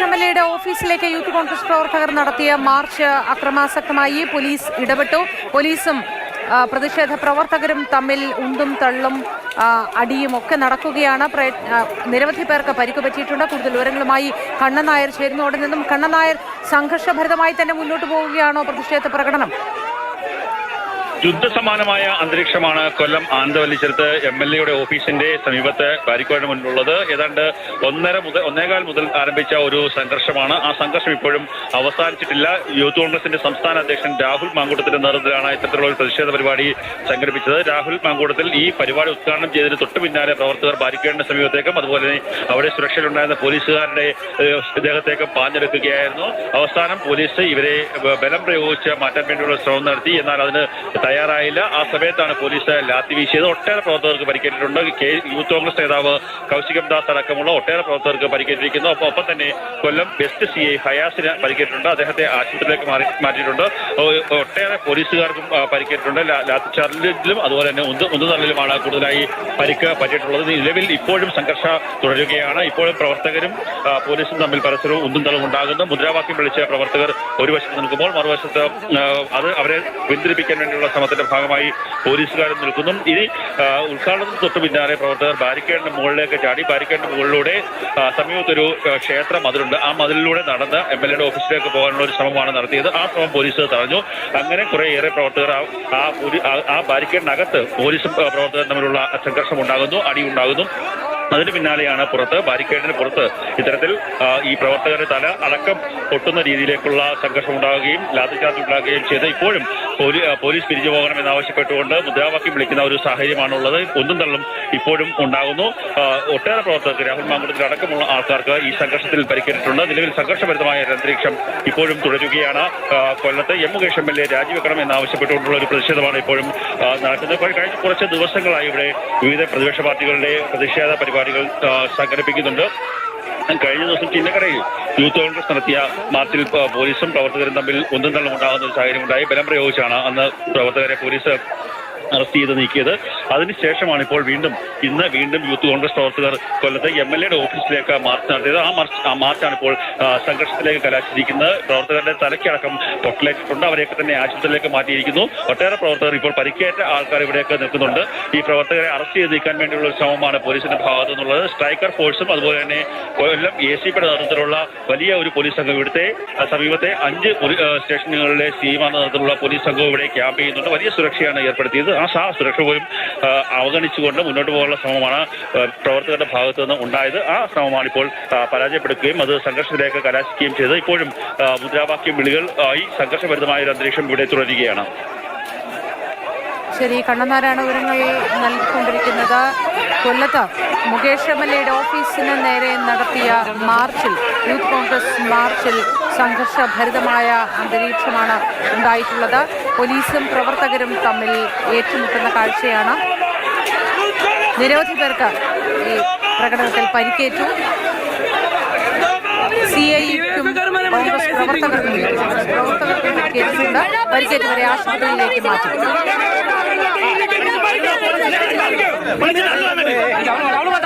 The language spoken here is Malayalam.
എംഎൽഎയുടെ ഓഫീസിലേക്ക് യൂത്ത് കോൺഗ്രസ് പ്രവർത്തകർ നടത്തിയ മാർച്ച് അക്രമാസക്തമായി പോലീസ് ഇടപെട്ടു. പോലീസും പ്രതിഷേധ പ്രവർത്തകരും തമ്മിൽ ഉന്തും തള്ളും അടിയും ഒക്കെ നടക്കുകയാണ്. നിരവധി പേർക്ക് പരിക്ക് പറ്റിയിട്ടുണ്ട്. കൂടുതൽ വിവരങ്ങളുമായി കണ്ണൻ നായർ ചേരുന്നു. അവിടെ നിന്നും കണ്ണൻ നായർ, സംഘർഷഭരിതമായി തന്നെ മുന്നോട്ട് പോവുകയാണോ പ്രതിഷേധ പ്രകടനം? യുദ്ധസമാനമായ അന്തരീക്ഷമാണ് കൊല്ലം ആനന്ദവല്ലിച്ചരത്ത് എംഎൽഎയുടെ ഓഫീസിന്റെ സമീപത്ത് ബാരിക്കേഡിന് മുന്നിലുള്ളത്. ഏതാണ്ട് 1:15 മുതൽ ആരംഭിച്ച ഒരു സംഘർഷമാണ്. ആ സംഘർഷം ഇപ്പോഴും അവസാനിച്ചിട്ടില്ല. യൂത്ത് കോൺഗ്രസിന്റെ സംസ്ഥാന അധ്യക്ഷൻ രാഹുൽ മാങ്കൂട്ടത്തിന്റെ നേതൃത്വത്തിലാണ് ഇത്തരത്തിലുള്ള ഒരു പ്രതിഷേധ പരിപാടി സംഘടിപ്പിച്ചത്. രാഹുൽ മാങ്കൂട്ടത്തിൽ ഈ പരിപാടി ഉദ്ഘാടനം ചെയ്തതിന് തൊട്ടു പിന്നാലെ പ്രവർത്തകർ ബാരിക്കേഡിന്റെ സമീപത്തേക്കും അതുപോലെ അവിടെ സുരക്ഷയിലുണ്ടായിരുന്ന പോലീസുകാരുടെ ദേഹത്തേക്കും പാഞ്ഞെടുക്കുകയായിരുന്നു. അവസാനം പോലീസ് ഇവരെ ബലം പ്രയോഗിച്ച് മാറ്റാൻ വേണ്ടിയുള്ള ശ്രമം നടത്തി. എന്നാൽ അതിന് തയ്യാറായില്ല. ആ സമയത്താണ് പോലീസ് ലാത്തി വീശിയത്. ഒട്ടേറെ പ്രവർത്തകർക്ക് പരിക്കേറ്റിട്ടുണ്ട്. യൂത്ത് കോൺഗ്രസ് നേതാവ് കൗശികം ദാസ് അടക്കമുള്ള ഒട്ടേറെ പ്രവർത്തകർക്ക് പരിക്കേറ്റിരിക്കുന്നു. ഒപ്പം തന്നെ കൊല്ലം വെസ്റ്റ് CI ഹയാസിന് പരിക്കേറ്റിട്ടുണ്ട്. അദ്ദേഹത്തെ ആശുപത്രിയിലേക്ക് മാറ്റിയിട്ടുണ്ട്. ഒട്ടേറെ പോലീസുകാർക്കും പരിക്കേറ്റിട്ടുണ്ട്. ലാത്തിച്ചാർജിലും അതുപോലെ തന്നെ ഉന്തുതള്ളിലുമാണ് കൂടുതലായി പരിക്ക് പറ്റിയിട്ടുള്ളത്. നിലവിൽ ഇപ്പോഴും സംഘർഷം തുടരുകയാണ്. ഇപ്പോഴും പ്രവർത്തകരും പോലീസും തമ്മിൽ പരസ്പരവും ഉന്തുതള്ളും ഉണ്ടാകുന്നു. മുദ്രാവാക്യം വിളിച്ച പ്രവർത്തകർ ഒരു വശത്ത് നിൽക്കുമ്പോൾ മറുവശത്ത് അത് അവരെ പിന്തിരിപ്പിക്കാൻ വേണ്ടിയുള്ള ശ്രമത്തിന്റെ ഭാഗമായി പോലീസുകാരും നിൽക്കുന്നു. ഇനി ഉദ്ഘാടനത്തിന് തൊട്ട് പിന്നാലെ പ്രവർത്തകർ ബാരിക്കേഡിന്റെ മുകളിലേക്ക് ചാടി. ബാരിക്കേഡിന്റെ മുകളിലൂടെ സമീപത്തൊരു ക്ഷേത്ര മതിലുണ്ട്. ആ മതിലിലൂടെ നടന്ന് എംഎൽഎയുടെ ഓഫീസിലേക്ക് പോകാനുള്ള ഒരു ശ്രമമാണ് നടത്തിയത്. ആ ശ്രമം പോലീസ് തടഞ്ഞു. അങ്ങനെ കുറേയേറെ പ്രവർത്തകർ ആ ബാരിക്കേഡിനകത്ത് പോലീസും പ്രവർത്തകരും തമ്മിലുള്ള സംഘർഷം ഉണ്ടാകുന്നു, അടിയുണ്ടാകുന്നു. അതിന് പിന്നാലെയാണ് ബാരിക്കേഡിന് പുറത്ത് ഇത്തരത്തിൽ ഈ പ്രവർത്തകരുടെ തല അടക്കം പൊട്ടുന്ന രീതിയിലേക്കുള്ള സംഘർഷം ഉണ്ടാകുകയും ലാത്തിച്ചാർജ് ഉണ്ടാകുകയും ചെയ്ത് ഇപ്പോഴും പോലീസ് പിരിഞ്ഞു പോകണമെന്നാവശ്യപ്പെട്ടുകൊണ്ട് മുദ്രാവാക്യം വിളിക്കുന്ന ഒരു സാഹചര്യമാണുള്ളത്. ഒന്നും തള്ളും ഇപ്പോഴും ഉണ്ടാകുന്നു. ഒട്ടേറെ പ്രവർത്തകർക്ക് രാഹുൽ മാങ്കൂട്ടത്തിൽ അടക്കമുള്ള ആൾക്കാർക്ക് ഈ സംഘർഷത്തിൽ പരിക്കേറ്റിട്ടുണ്ട്. നിലവിൽ സംഘർഷഭരിതമായ ഒരു അന്തരീക്ഷം ഇപ്പോഴും തുടരുകയാണ്. കൊല്ലത്ത് മുകേഷ് MLA രാജിവെക്കണം എന്നാവശ്യപ്പെട്ടുകൊണ്ടുള്ള ഒരു പ്രതിഷേധമാണ് ഇപ്പോഴും നടക്കുന്നത്. കഴിഞ്ഞ കുറച്ച് ദിവസങ്ങളായി ഇവിടെ വിവിധ പ്രതിപക്ഷ പാർട്ടികളുടെ പ്രതിഷേധ പരിപാടികൾ സംഘടിപ്പിക്കുന്നുണ്ട്. കഴിഞ്ഞ ദിവസം ചിന്നക്കടയിൽ യൂത്ത് കോൺഗ്രസ് നടത്തിയ മാർച്ചിൽ പോലീസും പ്രവർത്തകരും തമ്മിൽ ഒന്നും തള്ളും ഉണ്ടാകുന്ന ഒരു സാഹചര്യമുണ്ടായി. ബലം പ്രയോഗിച്ചാണ് അന്ന് പ്രവർത്തകരെ പോലീസ് അറസ്റ്റ് ചെയ്ത് നീക്കിയത്. അതിനുശേഷമാണ് ഇപ്പോൾ വീണ്ടും യൂത്ത് കോൺഗ്രസ് പ്രവർത്തകർ കൊല്ലത്ത് MLAയുടെ ഓഫീസിലേക്ക് മാർച്ച് നടത്തിയത്. ആ മാർച്ചാണ് ഇപ്പോൾ സംഘർഷത്തിലേക്ക് കലാശിച്ചിരിക്കുന്നത്. പ്രവർത്തകരുടെ തലയ്ക്കടക്കം പൊട്ടലേറ്റിട്ടുണ്ട്. അവരെയൊക്കെ തന്നെ ആശുപത്രിയിലേക്ക് മാറ്റിയിരിക്കുന്നു. ഒട്ടേറെ പ്രവർത്തകർ ഇപ്പോൾ പരിക്കേറ്റ ആൾക്കാർ ഇവിടെയൊക്കെ നിൽക്കുന്നുണ്ട്. ഈ പ്രവർത്തകരെ അറസ്റ്റ് ചെയ്ത് നീക്കാൻ വേണ്ടിയുള്ള ഒരു ശ്രമമാണ് പോലീസിന്റെ ഭാഗത്തു നിന്നുള്ളത്. സ്ട്രൈക്കർ ഫോഴ്സും അതുപോലെ തന്നെ കൊല്ലം ACPയുടെ നേതൃത്വത്തിലുള്ള വലിയ ഒരു പോലീസ് സംഘം ഇവിടുത്തെ സമീപത്തെ 5 സ്റ്റേഷനുകളിലെ CIമാരുടെ നേതൃത്വത്തിലുള്ള പോലീസ് സംഘവും ഇവിടെ ക്യാമ്പ് ചെയ്യുന്നുണ്ട്. വലിയ സുരക്ഷയാണ് ഏർപ്പെടുത്തിയത്. ആ സുരക്ഷ പോലും അവഗണിച്ചുകൊണ്ട് മുന്നോട്ട് പോകാനുള്ള ശ്രമമാണ് പ്രവർത്തകരുടെ ഭാഗത്തു നിന്ന് ഉണ്ടായത്. ആ ശ്രമമാണ് ഇപ്പോൾ പരാജയപ്പെടുകയും അത് സംഘർഷത്തിലേക്ക് കലാശിക്കുകയും ചെയ്തത്. ഇപ്പോഴും മുദ്രാവാക്യം വിളികൾ ആയി സംഘർഷഭരിതമായ ഒരു അന്തരീക്ഷം ഇവിടെ തുടരുകയാണ്. ശരി, കണ്ണനാരാണ് വിവരങ്ങൾ നൽകിക്കൊണ്ടിരിക്കുന്നത്. കൊല്ലത്ത് മുകേഷ് MLAയുടെ ഓഫീസിന് നേരെ നടത്തിയ മാർച്ചിൽ, യൂത്ത് കോൺഗ്രസ് മാർച്ചിൽ സംഘർഷഭരിതമായ അന്തരീക്ഷമാണ് ഉണ്ടായിട്ടുള്ളത്. പോലീസും പ്രവർത്തകരും തമ്മിൽ ഏറ്റുമുട്ടുന്ന കാഴ്ചയാണ് നിരവധി പേർക്ക് ഈ പ്രകടനത്തിൽ പരിക്കേറ്റു. CIക്കും കോൺഗ്രസ് പ്രവർത്തകർക്കും പരിക്കേറ്റിട്ടുണ്ട്. പരിക്കേറ്റവരെ ആശുപത്രിയിലേക്ക് മാറ്റി.